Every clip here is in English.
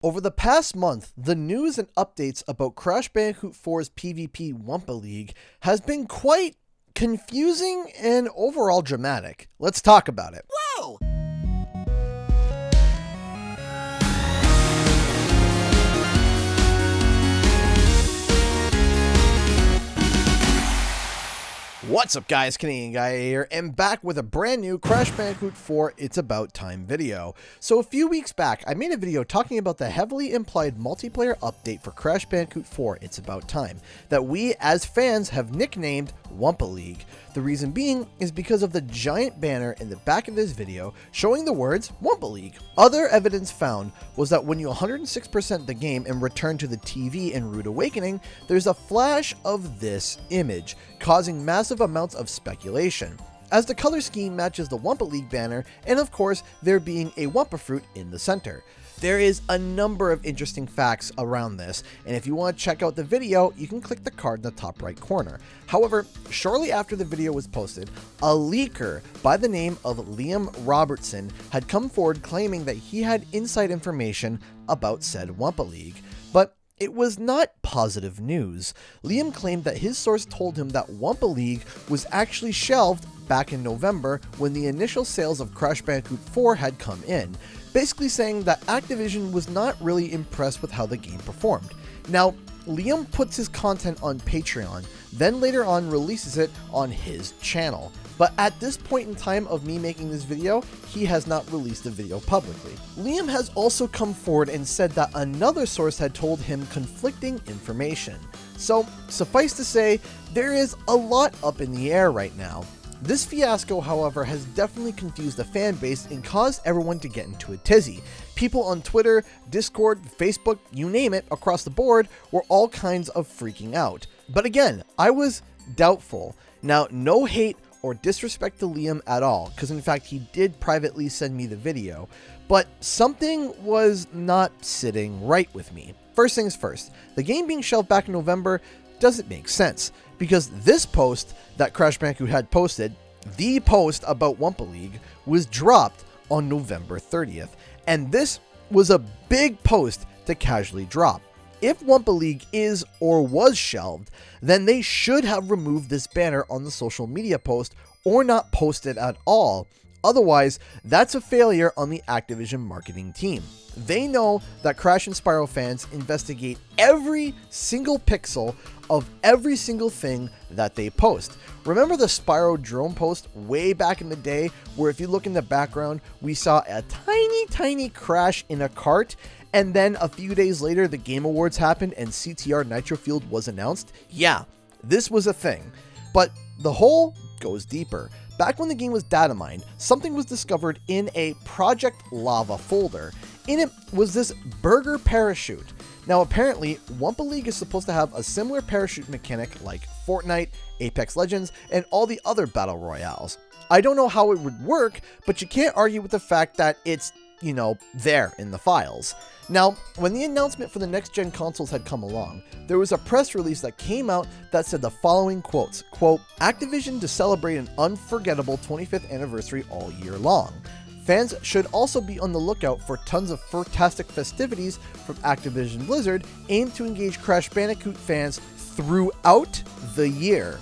Over the past month, the news and updates about Crash Bandicoot 4's PvP Wumpa League has been quite confusing and overall dramatic. Let's talk about it. Whoa! What's up guys, Canadian Guy here, and back with a brand new Crash Bandicoot 4 It's About Time video. So a few weeks back, I made a video talking about the heavily implied multiplayer update for Crash Bandicoot 4 It's About Time that we as fans have nicknamed Wumpa League. The reason being is because of the giant banner in the back of this video showing the words Wumpa League. Other evidence found was that when you 106% the game and return to the TV in Rude Awakening, there's a flash of this image, causing massive amounts of speculation, as the color scheme matches the Wumpa League banner and of course there being a Wumpa fruit in the center. There is a number of interesting facts around this, and if you want to check out the video, you can click the card in the top right corner. However, shortly after the video was posted, a leaker by the name of Liam Robertson had come forward claiming that he had inside information about said Wumpa League, but it was not positive news. Liam claimed that his source told him that Wumpa League was actually shelved back in November when the initial sales of Crash Bandicoot 4 had come in, basically saying that Activision was not really impressed with how the game performed. Now, Liam puts his content on Patreon, then later on releases it on his channel. But at this point in time of me making this video, he has not released the video publicly. Liam has also come forward and said that another source had told him conflicting information. So, suffice to say, there is a lot up in the air right now. This fiasco, however, has definitely confused the fan base and caused everyone to get into a tizzy. People on Twitter, Discord, Facebook, you name it, across the board were all kinds of freaking out. But again, I was doubtful. Now, no hate or disrespect to Liam at all, because in fact he did privately send me the video, but something was not sitting right with me. First things first, the game being shelved back in November doesn't make sense, because this post that Crash Bandicoot had posted, the post about Wumpa League, was dropped on November 30th, and this was a big post to casually drop. If Wumpa League is or was shelved, then they should have removed this banner on the social media post or not post it at all. Otherwise, that's a failure on the Activision marketing team. They know that Crash and Spyro fans investigate every single pixel of every single thing that they post. Remember the Spyro drone post way back in the day where if you look in the background, we saw a tiny Crash in a cart, and then a few days later the Game Awards happened and CTR Nitro Fueled was announced? Yeah, this was a thing. But the hole goes deeper. Back when the game was data mined, something was discovered in a Project Lava folder. In it was this burger parachute. Now apparently, Wumpa League is supposed to have a similar parachute mechanic like Fortnite, Apex Legends, and all the other battle royales. I don't know how it would work, but you can't argue with the fact that it's, there in the files. Now, when the announcement for the next-gen consoles had come along, there was a press release that came out that said the following quotes, quote, "Activision to celebrate an unforgettable 25th anniversary all year long. Fans should also be on the lookout for tons of fantastic festivities from Activision Blizzard aimed to engage Crash Bandicoot fans throughout the year.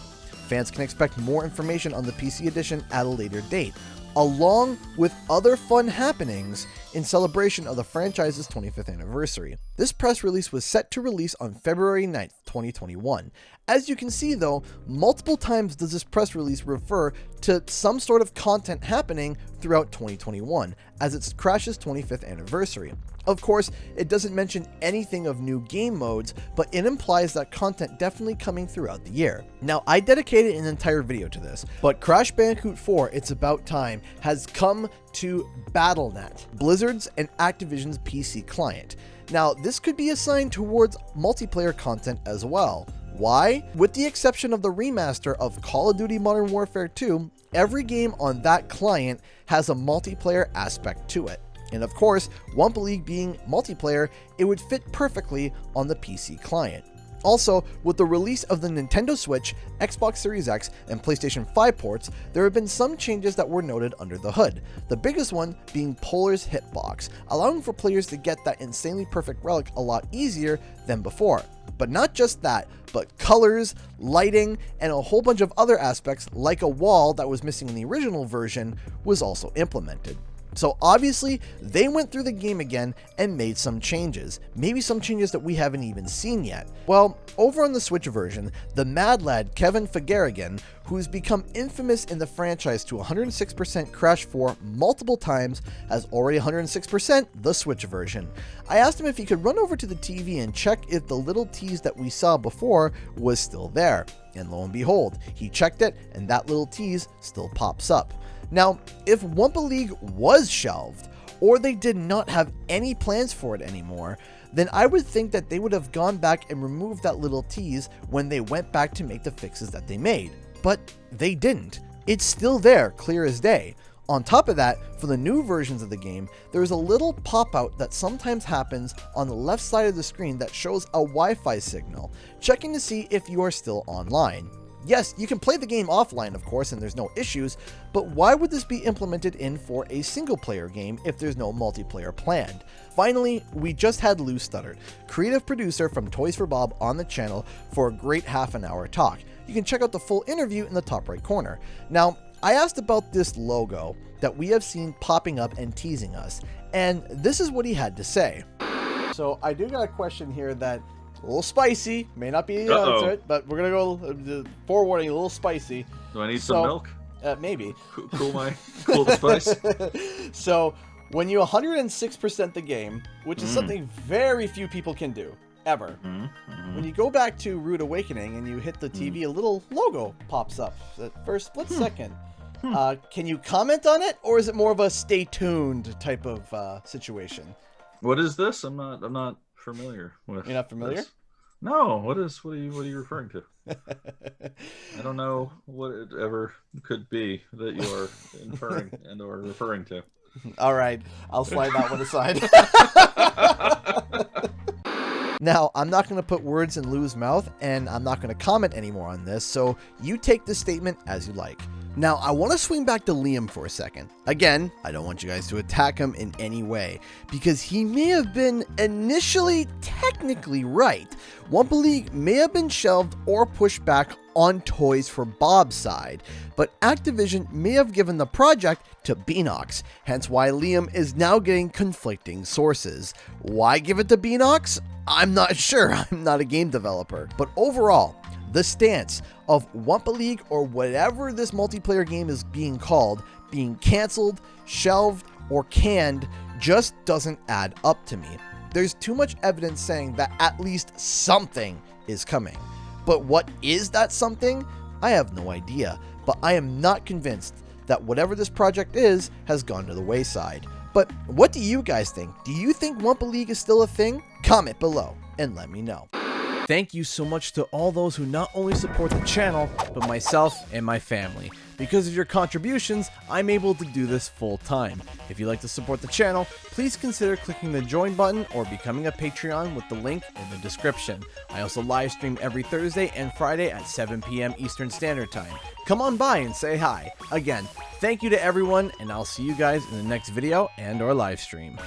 Fans can expect more information on the PC edition at a later date, along with other fun happenings in celebration of the franchise's 25th anniversary." This press release was set to release on February 9th, 2021. As you can see though, multiple times does this press release refer to some sort of content happening throughout 2021, as it's Crash's 25th anniversary. Of course, it doesn't mention anything of new game modes, but it implies that content definitely coming throughout the year. Now, I dedicated an entire video to this, but Crash Bandicoot 4 It's About Time has come to Battle.net, Blizzard's and Activision's PC client. Now, this could be a sign towards multiplayer content as well. Why? With the exception of the remaster of Call of Duty Modern Warfare 2, every game on that client has a multiplayer aspect to it. And of course, Wumpa League being multiplayer, it would fit perfectly on the PC client. Also, with the release of the Nintendo Switch, Xbox Series X, and PlayStation 5 ports, there have been some changes that were noted under the hood. The biggest one being Polar's hitbox, allowing for players to get that insanely perfect relic a lot easier than before. But not just that, but colors, lighting, and a whole bunch of other aspects like a wall that was missing in the original version was also implemented. So obviously, they went through the game again and made some changes. Maybe some changes that we haven't even seen yet. Well, over on the Switch version, the mad lad Kevin Fagarigan, who's become infamous in the franchise to 106% Crash 4 multiple times, has already 106% the Switch version. I asked him if he could run over to the TV and check if the little tease that we saw before was still there. And lo and behold, he checked it and that little tease still pops up. Now, if Wumpa League was shelved, or they did not have any plans for it anymore, then I would think that they would have gone back and removed that little tease when they went back to make the fixes that they made. But they didn't. It's still there, clear as day. On top of that, for the new versions of the game, there is a little pop-out that sometimes happens on the left side of the screen that shows a Wi-Fi signal, checking to see if you are still online. Yes, you can play the game offline, of course, and there's no issues, but why would this be implemented in for a single-player game if there's no multiplayer planned? Finally, we just had Lou Studdard, creative producer from Toys for Bob, on the channel for a great half-an-hour talk. You can check out the full interview in the top right corner. Now, I asked about this logo that we have seen popping up and teasing us, and this is what he had to say. So I do got a question here that a little spicy, may not be the answer, but we're gonna go forewarning, a little spicy. Do I need some milk? Maybe. Cool the spice. So when you 106% the game, which is something very few people can do, ever. When you go back to Rude Awakening and you hit the TV, a little logo pops up for a split second. Can you comment on it, or is it more of a stay tuned type of situation? What is this? I'm not familiar with. You're not familiar? This. No. What are you referring to? I don't know what it ever could be that you are inferring and or referring to. All right, I'll slide that one aside. Now, I'm not going to put words in Lou's mouth, and I'm not going to comment anymore on this, so you take this statement as you like. Now, I want to swing back to Liam for a second. Again, I don't want you guys to attack him in any way, because he may have been initially technically right. Wumpa League may have been shelved or pushed back on Toys for Bob's side, but Activision may have given the project to Beanox, hence why Liam is now getting conflicting sources. Why give it to Beanox? I'm not sure, I'm not a game developer. But overall, the stance of Wumpa League, or whatever this multiplayer game is being called, being cancelled, shelved, or canned just doesn't add up to me. There's too much evidence saying that at least something is coming. But what is that something? I have no idea, but I am not convinced that whatever this project is has gone to the wayside. But what do you guys think? Do you think Wumpa League is still a thing? Comment below and let me know. Thank you so much to all those who not only support the channel, but myself and my family. Because of your contributions, I'm able to do this full time. If you'd like to support the channel, please consider clicking the join button or becoming a Patreon with the link in the description. I also live stream every Thursday and Friday at 7 p.m. Eastern Standard Time. Come on by and say hi. Again, thank you to everyone, and I'll see you guys in the next video and or live stream.